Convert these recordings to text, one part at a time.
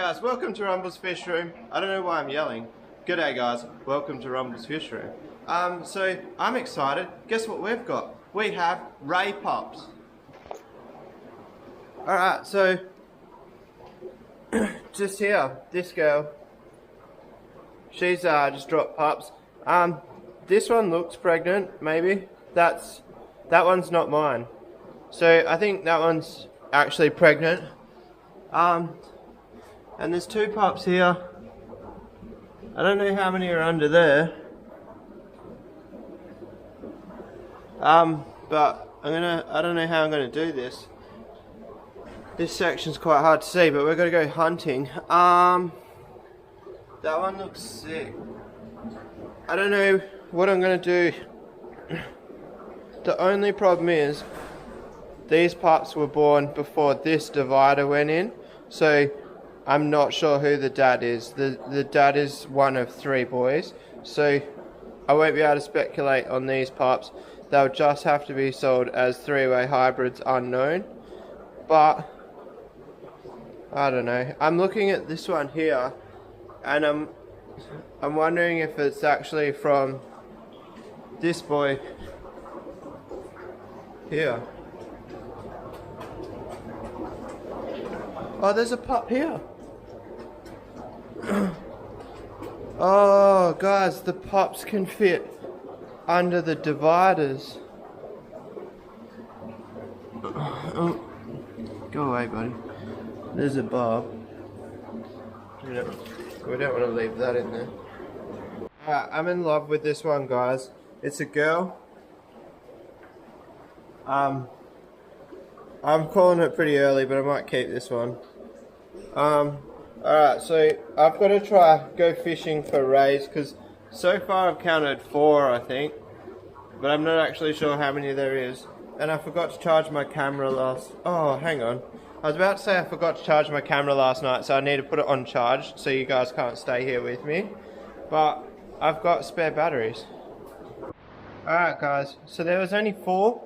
guys, welcome to Rumble's Fish Room. I don't know why I'm yelling. G'day guys, welcome to Rumble's Fish Room. So I'm excited. Guess what we've got? We have ray pups. Alright, so just here, this girl, she's just dropped pups. This one looks pregnant, maybe. That one's not mine. So I think that one's actually pregnant. And there's two pups here. I don't know how many are under there. But I don't know how I'm gonna do this. This section's quite hard to see, but we're gonna go hunting. That one looks sick. I don't know what I'm gonna do. The only problem is these pups were born before this divider went in, so I'm not sure who the dad is. The dad is one of 3 boys, so I won't be able to speculate on these pups. They'll just have to be sold as 3-way hybrids unknown. But I don't know. I'm looking at this one here, and I'm wondering if it's actually from this boy here. Oh, there's a pup here. Oh, guys, the pups can fit under the dividers. Oh, go away, buddy. There's a barb. We don't want to leave that in there. Alright, I'm in love with this one, guys. It's a girl. I'm calling it pretty early, but I might keep this one. Alright, so I've got to go fishing for rays, because so far I've counted 4, I think, but I'm not actually sure how many there is. And I forgot to charge my camera hang on. I was about to say I forgot to charge my camera last night, so I need to put it on charge so you guys can't stay here with me. But I've got spare batteries. Alright guys, so there was only 4.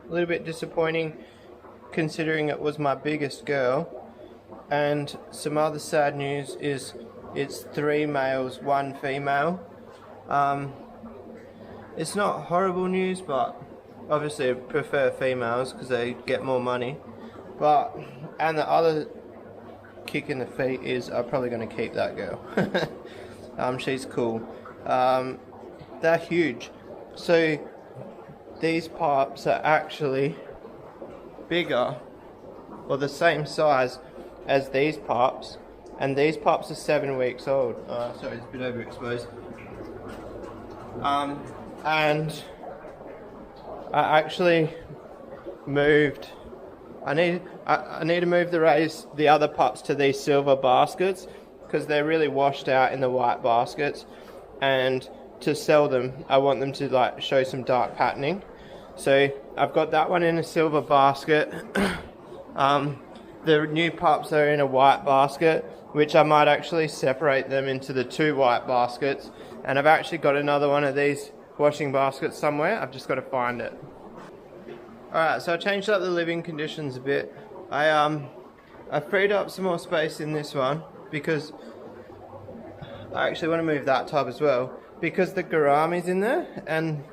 A little bit disappointing considering it was my biggest girl. And some other sad news is it's 3 males, 1 female. It's not horrible news, but obviously I prefer females because they get more money. And the other kick in the feet is I'm probably going to keep that girl. She's cool. They're huge. So these pups are actually bigger or the same size as these pups, and these pups are 7 weeks old. Sorry, it's a bit overexposed. And I actually moved. I need to move the other pups to these silver baskets because they're really washed out in the white baskets, and to sell them I want them to show some dark patterning. So I've got that one in a silver basket. The new pups are in a white basket, which I might actually separate them into the 2 white baskets. And I've actually got another one of these washing baskets somewhere. I've just got to find it. Alright, so I changed up the living conditions a bit. I freed up some more space in this one because I actually want to move that tub as well, because the gourami's in there, and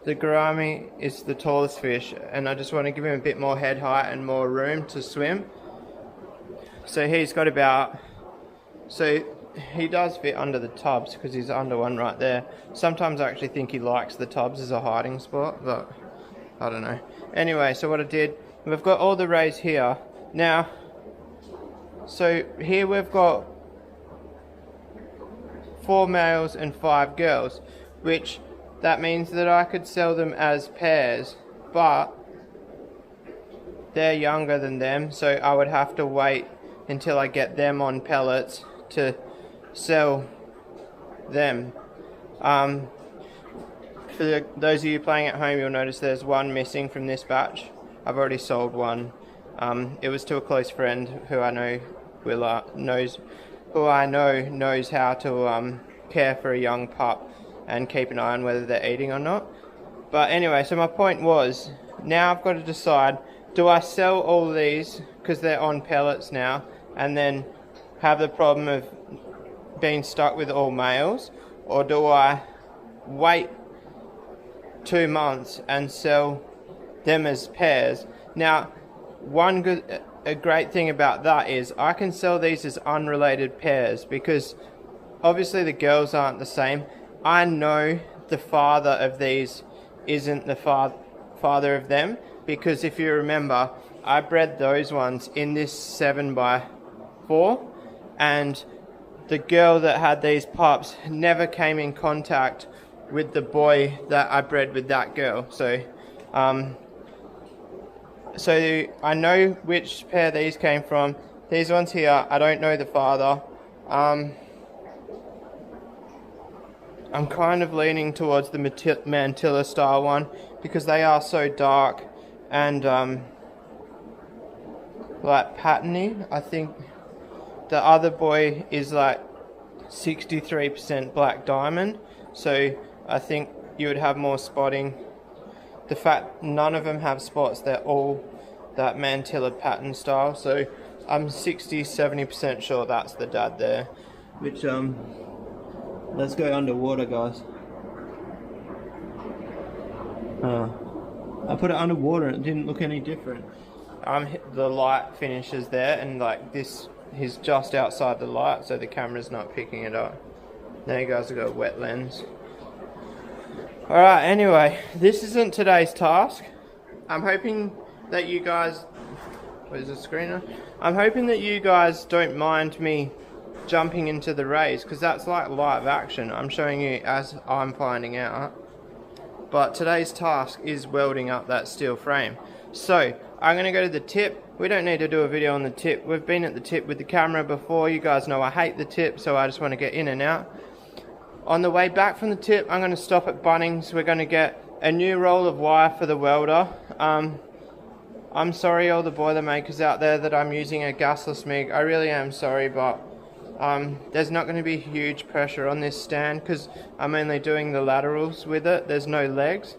the gourami is the tallest fish, and I just want to give him a bit more head height and more room to swim. So he's got he does fit under the tubs because he's under one right there. Sometimes I actually think he likes the tubs as a hiding spot, but I don't know. Anyway, so what I did, we've got all the rays here. Now, so here we've got 4 males and 5 girls, which that means that I could sell them as pairs, but they're younger than them, so I would have to wait until I get them on pellets to sell them. For those of you playing at home, you'll notice there's one missing from this batch. I've already sold one. It was to a close friend who I know knows how to care for a young pup and keep an eye on whether they're eating or not. But anyway, so my point was, now I've got to decide, do I sell all these because they're on pellets now, and then have the problem of being stuck with all males, or do I wait 2 months and sell them as pairs? Now, a great thing about that is I can sell these as unrelated pairs, because obviously the girls aren't the same. I know the father of these isn't the father of them, because if you remember, I bred those ones in this 7x4, and the girl that had these pups never came in contact with the boy that I bred with that girl. So I know which pair these came from. These ones here, I don't know the father. I'm kind of leaning towards the Mantilla style one, because they are so dark and like patterny. I think the other boy is like 63% black diamond, so I think you would have more spotting. The fact none of them have spots, they're all that Mantilla pattern style, so I'm 60-70% sure that's the dad there. Which let's go underwater, guys. I put it underwater and it didn't look any different. The light finishes there, and like this, he's just outside the light, so the camera's not picking it up. There you guys have got a wet lens. Alright, anyway, this isn't today's task. I'm hoping that you guys... Where's the screener? I'm hoping that you guys don't mind me jumping into the rays, because that's like live action. I'm showing you as I'm finding out. But today's task is welding up that steel frame. So, I'm going to go to the tip. We don't need to do a video on the tip. We've been at the tip with the camera before. You guys know I hate the tip, so I just want to get in and out. On the way back from the tip, I'm going to stop at Bunnings. We're going to get a new roll of wire for the welder. I'm sorry all the boiler makers out there that I'm using a gasless MIG. I really am sorry, but there's not going to be huge pressure on this stand because I'm only doing the laterals with it. There's no legs.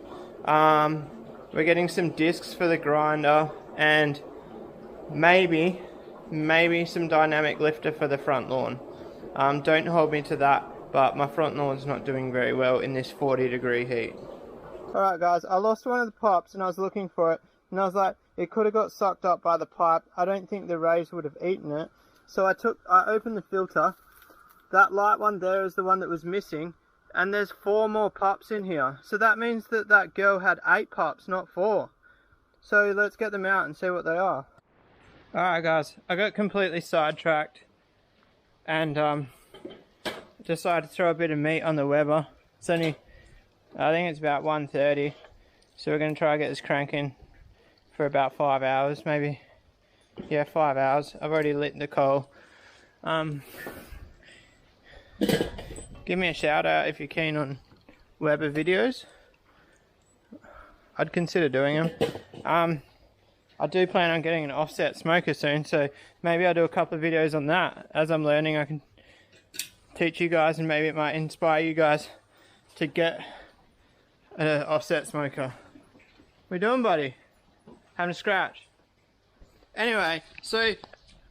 We're getting some discs for the grinder, and maybe some dynamic lifter for the front lawn. Don't hold me to that, but my front lawn's not doing very well in this 40-degree heat. Alright guys, I lost one of the pups and I was looking for it, and I was like, it could have got sucked up by the pipe. I don't think the rays would have eaten it. So I opened the filter. That light one there is the one that was missing, and there's 4 more pups in here. So that means that that girl had 8 pups, not 4. So let's get them out and see what they are. Alright guys, I got completely sidetracked and decided to throw a bit of meat on the Weber. It's only, I think it's about 1:30, so we're going to try to get this cranking for about 5 hours, maybe. Yeah, 5 hours. I've already lit the coal. Give me a shout out if you're keen on Weber videos. I'd consider doing them. I do plan on getting an offset smoker soon, so maybe I'll do a couple of videos on that. As I'm learning, I can teach you guys, and maybe it might inspire you guys to get an offset smoker. What you doing, buddy? Having a scratch? Anyway, so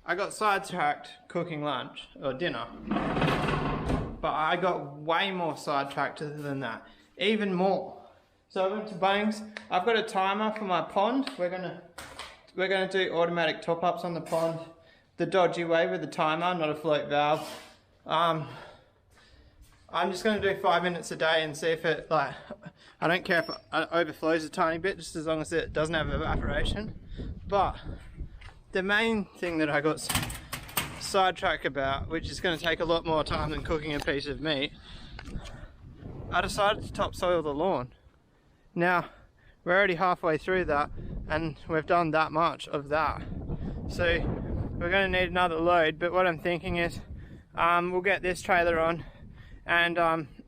I got sidetracked cooking lunch, or dinner. But I got way more sidetracked than that. Even more. So I went to Bunnings. I've got a timer for my pond. We're gonna do automatic top-ups on the pond the dodgy way with the timer, not a float valve. I'm just gonna do 5 minutes a day and see if it, like, I don't care if it overflows a tiny bit, just as long as it doesn't have evaporation. But the main thing that I got sidetracked about, which is going to take a lot more time than cooking a piece of meat, I decided to topsoil the lawn. Now, we're already halfway through that, and we've done that much of that. So, we're going to need another load, but what I'm thinking is, we'll get this trailer on, and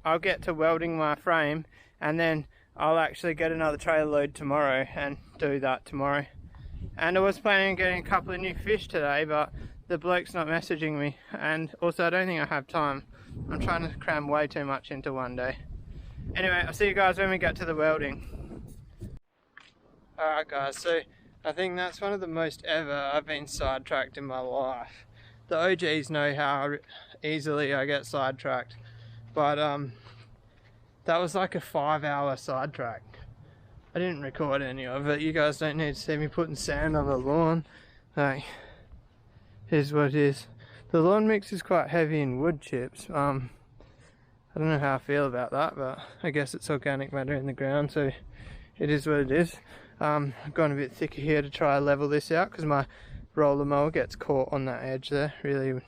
I'll get to welding my frame, and then I'll actually get another trailer load tomorrow and do that tomorrow. And I was planning on getting a couple of new fish today, but the bloke's not messaging me, and also I don't think I have time. I'm trying to cram way too much into one day. Anyway, I'll see you guys when we get to the welding. Alright guys, so I think that's one of the most ever I've been sidetracked in my life. the OGs know how easily I get sidetracked, but that was like a 5-hour sidetrack. I didn't record any of it. You guys don't need to see me putting sand on the lawn. Like, here's what it is. The lawn mix is quite heavy in wood chips. I don't know how I feel about that, but I guess it's organic matter in the ground, so it is what it is. I've gone a bit thicker here to try to level this out because my roller mower gets caught on that edge there. Really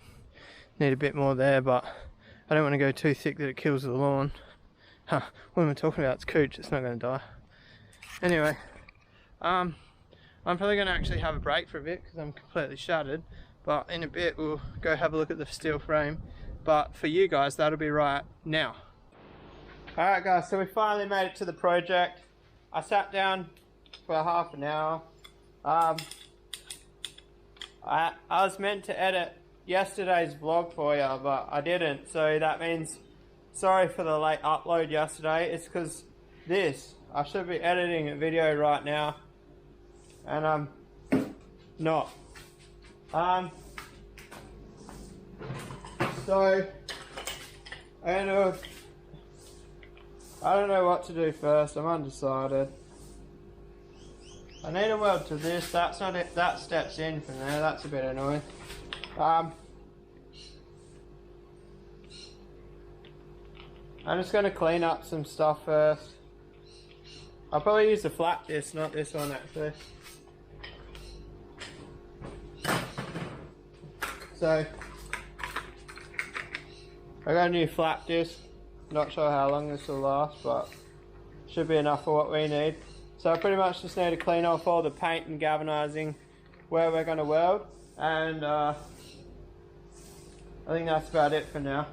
need a bit more there, but I don't want to go too thick that it kills the lawn. What am I talking about? It's cooch, it's not going to die. Anyway, I'm probably going to actually have a break for a bit because I'm completely shattered, but in a bit we'll go have a look at the steel frame, but for you guys that'll be right now. Alright guys, so we finally made it to the project. I sat down for half an hour. I was meant to edit yesterday's vlog for you, but I didn't, so that means sorry for the late upload yesterday. It's because I should be editing a video right now, and I'm not. So I don't know what to do first. I'm undecided. I need a weld to this. That's not it. That steps in from there. That's a bit annoying. I'm just going to clean up some stuff first. I'll probably use the flat disc, not this one actually. So I got a new flat disc. Not sure how long this will last, but should be enough for what we need. So I pretty much just need to clean off all the paint and galvanizing where we're going to weld, and I think that's about it for now.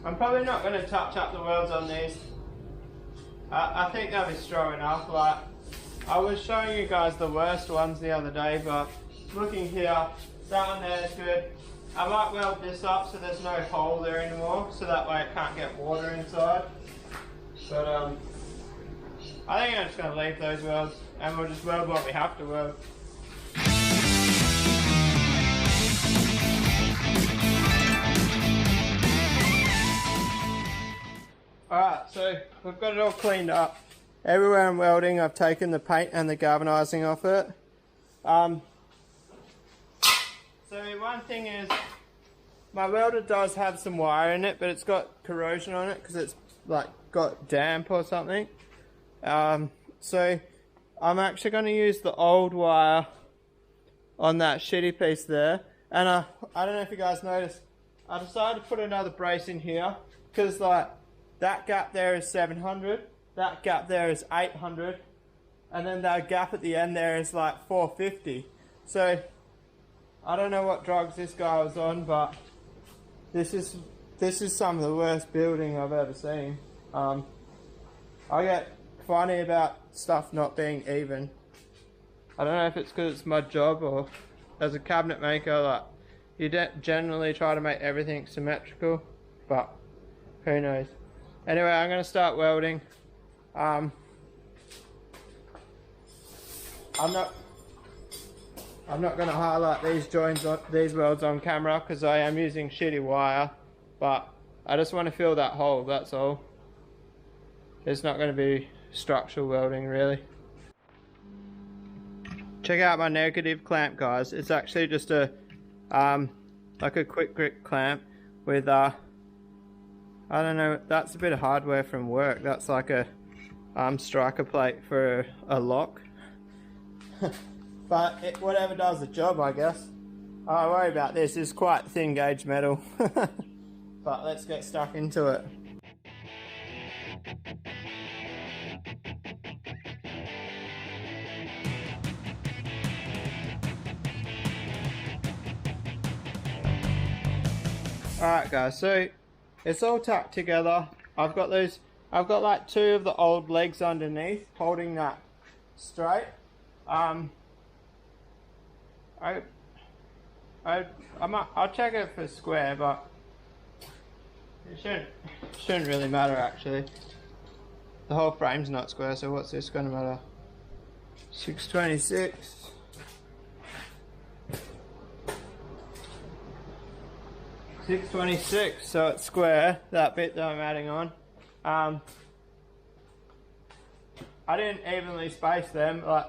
I'm probably not going to touch up the welds on these. I think they'll be strong enough. Like, I was showing you guys the worst ones the other day, but looking here, that one there is good. I might weld this up so there's no hole there anymore, so that way it can't get water inside. But I think I'm just going to leave those welds, and we'll just weld what we have to weld. Alright, so we've got it all cleaned up. Everywhere I'm welding, I've taken the paint and the galvanizing off it. So one thing is, my welder does have some wire in it, but it's got corrosion on it because it's like got damp or something. So I'm actually going to use the old wire on that shitty piece there. And I don't know if you guys noticed, I decided to put another brace in here because like that gap there is 700, that gap there is 800, and then that gap at the end there is like 450. So I don't know what drugs this guy was on, but this is some of the worst building I've ever seen. I get funny about stuff not being even. I don't know if it's because it's my job, or as a cabinet maker, like you generally try to make everything symmetrical, but who knows. Anyway, I'm going to start welding. I'm not going to highlight these joints, these welds on camera because I am using shitty wire, but I just want to fill that hole, that's all. It's not going to be structural welding really. Check out my negative clamp, guys. It's actually just a like a quick grip clamp with I don't know, that's a bit of hardware from work. That's like a striker plate for a lock. But whatever does the job, I guess. I worry about this. It's quite thin gauge metal. But let's get stuck into it. Alright guys, so it's all tucked together. I've got like two of the old legs underneath holding that straight. I'll check it for square, but it shouldn't really matter actually. The whole frame's not square, so what's this gonna matter? 626. 626, so it's square, that bit that I'm adding on. I didn't evenly space them, like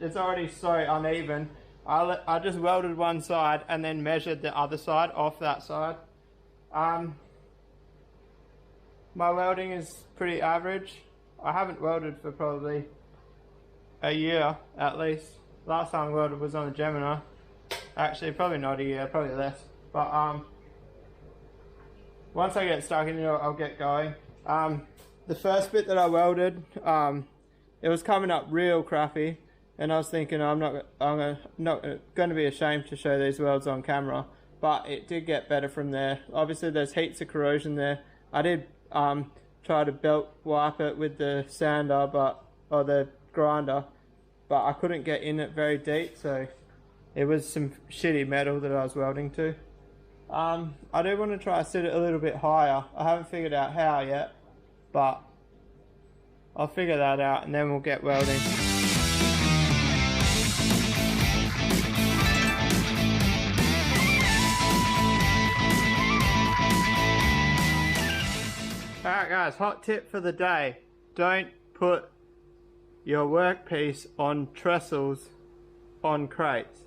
it's already so uneven. I just welded one side and then measured the other side off that side. My welding is pretty average. I haven't welded for probably a year at least. Last time I welded was on the Gemini. Actually, probably not a year, probably less. But once I get stuck in it, I'll get going. The first bit that I welded, it was coming up real crappy, and I was thinking I'm not going to be ashamed to show these welds on camera. But it did get better from there. Obviously, there's heaps of corrosion there. I did try to belt wipe it with the sander, or the grinder, but I couldn't get in it very deep, so it was some shitty metal that I was welding to. I do want to try to set it a little bit higher. I haven't figured out how yet, but I'll figure that out and then we'll get welding. Alright guys, hot tip for the day. Don't put your workpiece on trestles on crates.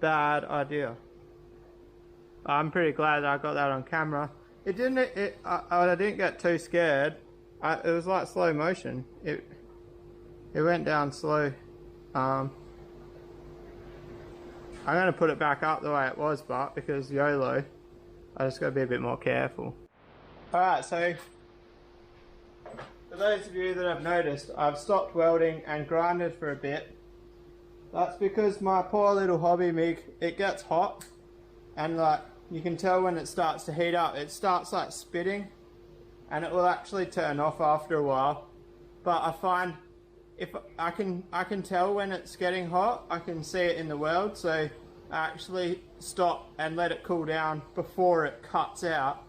Bad idea. I'm pretty glad that I got that on camera. I didn't get too scared. It was like slow motion. It went down slow. I'm gonna put it back up the way it was, but because YOLO, I just gotta be a bit more careful. Alright, so for those of you that have noticed, I've stopped welding and grinded for a bit. That's because my poor little hobby MIG, it gets hot, and like you can tell when it starts to heat up, it starts like spitting, and it will actually turn off after a while. But I find if I can tell when it's getting hot, I can see it in the weld, so I actually stop and let it cool down before it cuts out.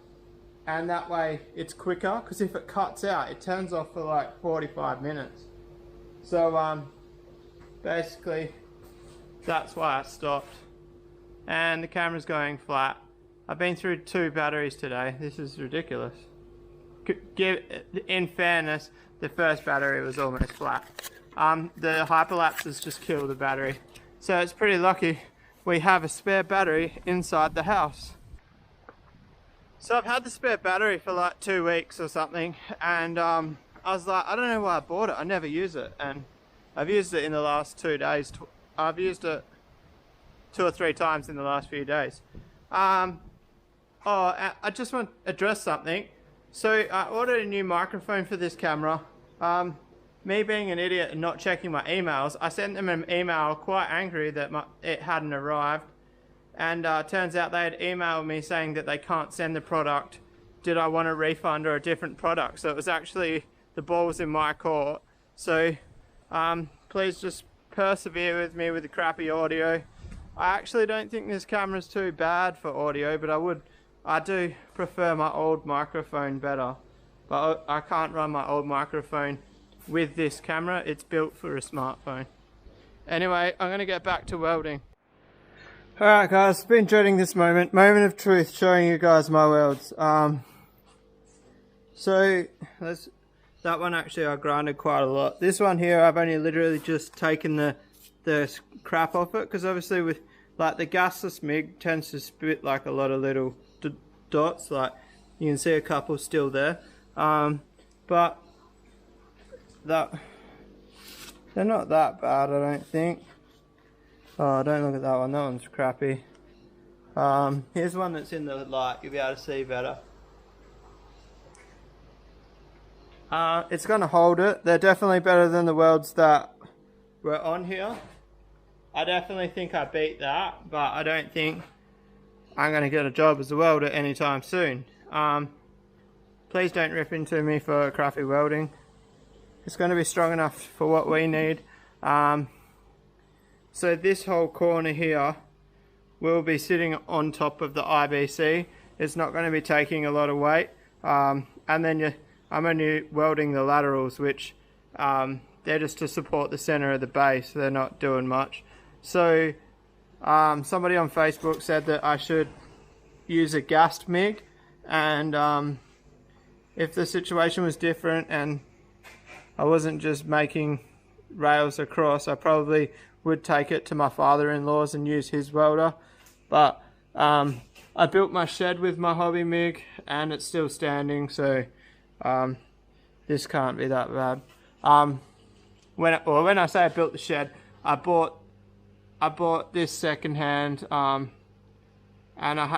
And that way it's quicker, because if it cuts out, it turns off for like 45 minutes. So basically that's why I stopped. And the camera's going flat. I've been through 2 batteries today. This is ridiculous. In fairness, the first battery was almost flat. The hyperlapse has just killed the battery. So it's pretty lucky we have a spare battery inside the house. So I've had the spare battery for like 2 weeks or something, and I was like, I don't know why I bought it. I never use it, and I've used it in the last 2 days. I've used it 2 or 3 times in the last few days. I just want to address something. So I ordered a new microphone for this camera. Me being an idiot and not checking my emails, I sent them an email quite angry that it hadn't arrived. And turns out they had emailed me saying that they can't send the product. Did I want a refund or a different product? So it was actually, the ball was in my court. So please just persevere with me with the crappy audio. I actually don't think this camera's too bad for audio, but I do prefer my old microphone better. But I can't run my old microphone with this camera. It's built for a smartphone. Anyway, I'm gonna get back to welding. Alright guys, been dreading this moment of truth, showing you guys my welds. So that one actually I grinded quite a lot. This one here I've only literally just taken the crap off it, because obviously with like the gasless MIG tends to spit like a lot of little dots, like you can see a couple still there. But they're not that bad, I don't think. Oh, don't look at that one. That one's crappy. Here's one that's in the light. You'll be able to see better. It's going to hold it. They're definitely better than the welds that were on here. I definitely think I beat that, but I don't think I'm going to get a job as a welder anytime soon. Please don't rip into me for crappy welding. It's going to be strong enough for what we need. So this whole corner here will be sitting on top of the IBC. It's not going to be taking a lot of weight. And then I'm only welding the laterals, which they're just to support the center of the base. They're not doing much. So somebody on Facebook said that I should use a gassed MIG, and if the situation was different and I wasn't just making rails across, I probably would take it to my father-in-law's and use his welder. But I built my shed with my hobby MIG and it's still standing, so this can't be that bad. When I say I built the shed, I bought this secondhand, and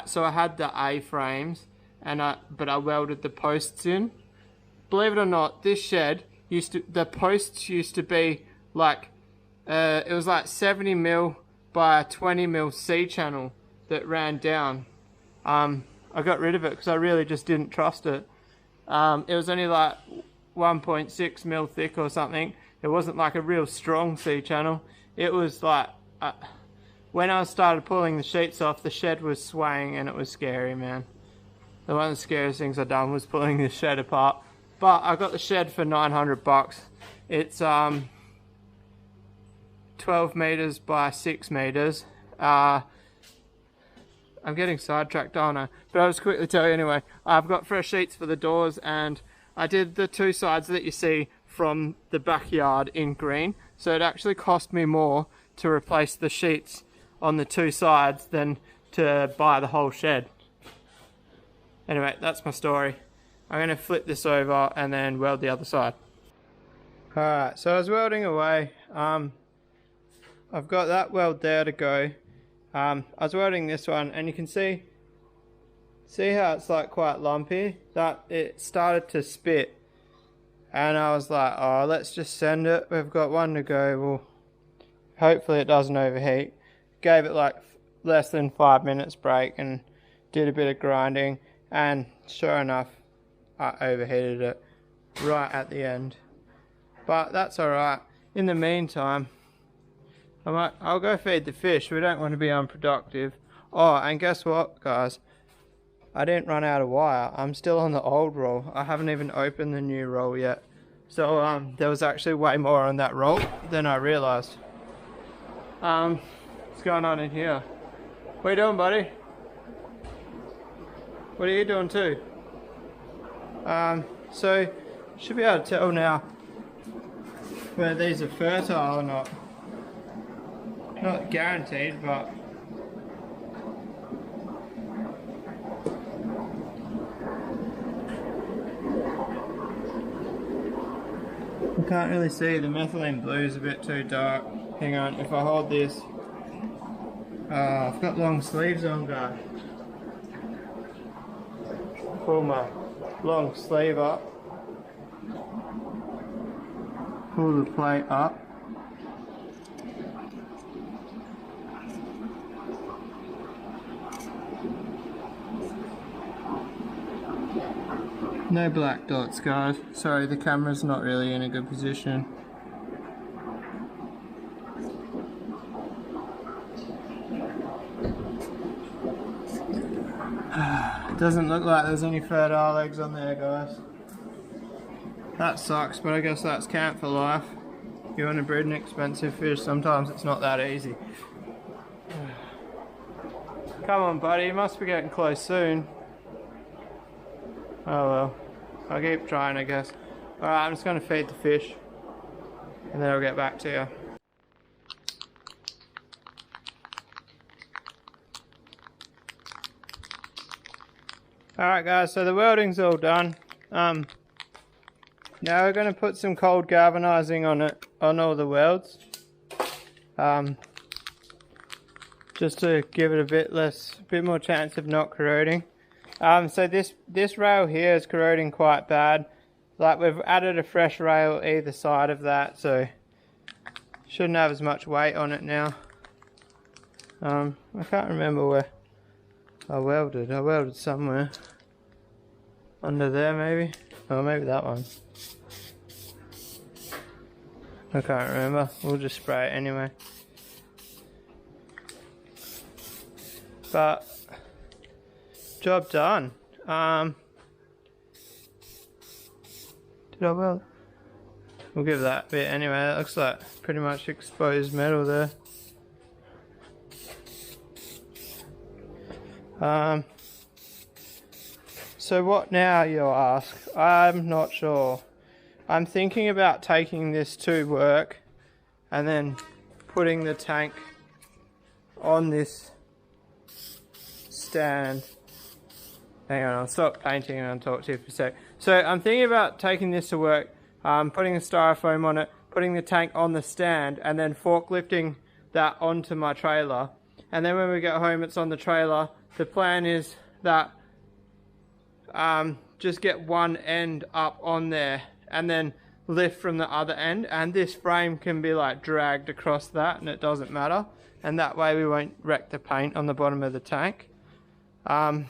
so I had the A-frames, but I welded the posts in. Believe it or not, this shed the posts used to be like it was like 70 mil by a 20 mil C channel that ran down. I got rid of it because I really just didn't trust it. It was only like 1.6 mil thick or something. It wasn't like a real strong C channel. It was like when I started pulling the sheets off, the shed was swaying and it was scary, man. One of the scariest things I've done was pulling this shed apart. But I got the shed for 900 bucks. It's 12 meters by 6 meters. I'm getting sidetracked, aren't I? But I'll just quickly tell you anyway. I've got fresh sheets for the doors, and I did the two sides that you see from the backyard in green. So it actually cost me more to replace the sheets on the two sides than to buy the whole shed. Anyway, that's my story. I'm going to flip this over and then weld the other side. Alright, so I was welding away. I've got that weld there to go. I was welding this one, and you can see how it's like quite lumpy? That it started to spit. And I was like, oh, let's just send it. We've got one to go. Well, hopefully it doesn't overheat. Gave it like less than 5 minutes break and did a bit of grinding. And sure enough, I overheated it right at the end. But that's alright. In the meantime, I'll go feed the fish. We don't want to be unproductive. Oh, and guess what, guys? I didn't run out of wire. I'm still on the old roll. I haven't even opened the new roll yet. So there was actually way more on that roll than I realized. What's going on in here? What are you doing, buddy? What are you doing too? So should be able to tell now whether these are fertile or not. Not guaranteed, but I can't really see. The methylene blue is a bit too dark. Hang on, if I hold this. I've got long sleeves on, guys. Pull my long sleeve up. Pull the plate up. No black dots, guys. Sorry, the camera's not really in a good position. Doesn't look like there's any fertile eggs on there, guys. That sucks, but I guess that's camp for life. If you want to breed an expensive fish, sometimes it's not that easy. Come on, buddy, you must be getting close soon. Oh well, I'll keep trying, I guess. Alright, I'm just going to feed the fish, and then I'll get back to you. Alright guys, so the welding's all done. Now we're going to put some cold galvanizing on it, on all the welds. Just to give it a bit more chance of not corroding. So this rail here is corroding quite bad. Like, we've added a fresh rail either side of that, so shouldn't have as much weight on it now. I can't remember where I welded somewhere. Under there maybe? Or maybe that one. I can't remember. We'll just spray it anyway. But job done. Did I weld? We'll give that a bit anyway. That looks like pretty much exposed metal there. So what now, you ask? I'm not sure. I'm thinking about taking this to work and then putting the tank on this stand. Hang on, I'll stop painting and I'll talk to you for a sec. So I'm thinking about taking this to work, putting a styrofoam on it, putting the tank on the stand, and then forklifting that onto my trailer. And then when we get home, it's on the trailer. The plan is that just get one end up on there and then lift from the other end, and this frame can be like dragged across that and it doesn't matter, and that way we won't wreck the paint on the bottom of the tank. I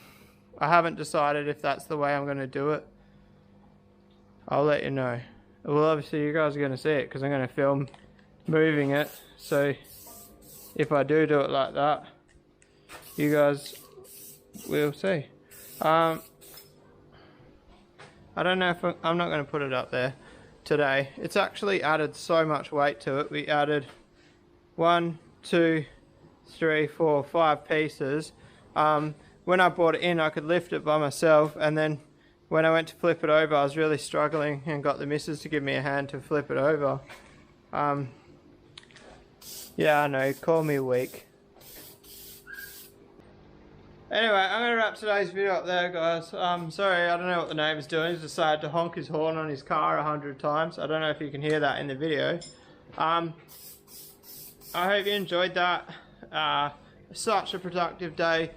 haven't decided if that's the way I'm going to do it. I'll let you know. Well, obviously you guys are going to see it because I'm going to film moving it, so if I do it like that, you guys will see. I don't know if I'm not going to put it up there today. It's actually added so much weight to it. We added 1, 2, 3, 4, 5 pieces. When I brought it in, I could lift it by myself, and then when I went to flip it over, I was really struggling and got the missus to give me a hand to flip it over. Yeah, I know, call me weak. Anyway, I'm going to wrap today's video up there, guys. Sorry, I don't know what the neighbour's doing. He's decided to honk his horn on his car 100 times. I don't know if you can hear that in the video. I hope you enjoyed that. Such a productive day.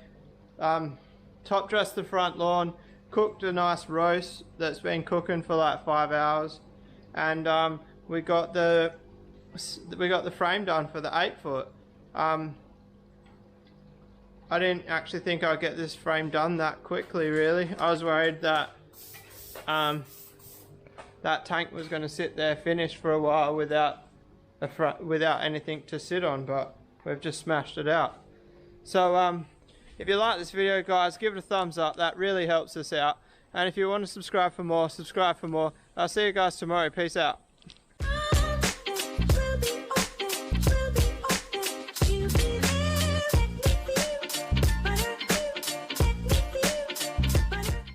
Top dressed the front lawn, cooked a nice roast that's been cooking for like 5 hours, and we got the frame done for the 8-foot. I didn't actually think I'd get this frame done that quickly, really. I was worried that that tank was going to sit there finished for a while without anything to sit on, but we've just smashed it out. So if you like this video, guys, give it a thumbs up. That really helps us out. And if you want to subscribe for more, subscribe for more. I'll see you guys tomorrow. Peace out.